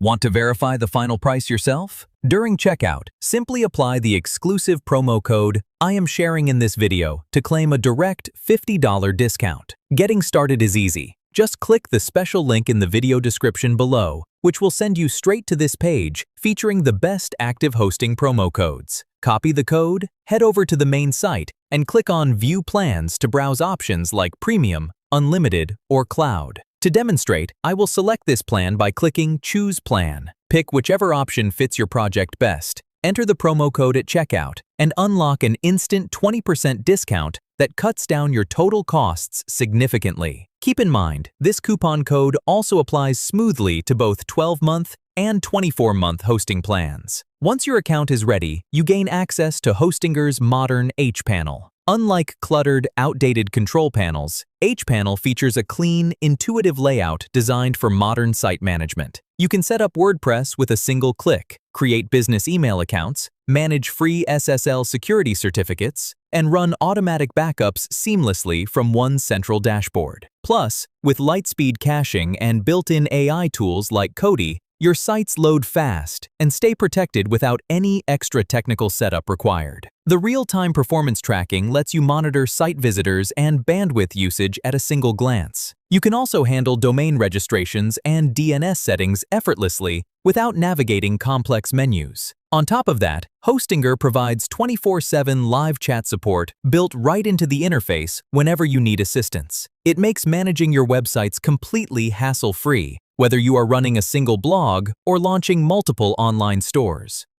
Want to verify the final price yourself? During checkout, simply apply the exclusive promo code I am sharing in this video to claim a direct $50 discount. Getting started is easy. Just click the special link in the video description below, which will send you straight to this page featuring the best active hosting promo codes. Copy the code, head over to the main site, and click on View Plans to browse options like Premium, Unlimited, or Cloud. To demonstrate, I will select this plan by clicking Choose Plan. Pick whichever option fits your project best. Enter the promo code at checkout and unlock an instant 20% discount that cuts down your total costs significantly. Keep in mind, this coupon code also applies smoothly to both 12-month and 24-month hosting plans. Once your account is ready, you gain access to Hostinger's modern hPanel. Unlike cluttered, outdated control panels, hPanel features a clean, intuitive layout designed for modern site management. You can set up WordPress with a single click, create business email accounts, manage free SSL security certificates, and run automatic backups seamlessly from one central dashboard. Plus, with lightspeed caching and built-in AI tools like Cody, your sites load fast and stay protected without any extra technical setup required. The real-time performance tracking lets you monitor site visitors and bandwidth usage at a single glance. You can also handle domain registrations and DNS settings effortlessly without navigating complex menus. On top of that, Hostinger provides 24/7 live chat support built right into the interface whenever you need assistance. It makes managing your websites completely hassle-free, whether you are running a single blog or launching multiple online stores.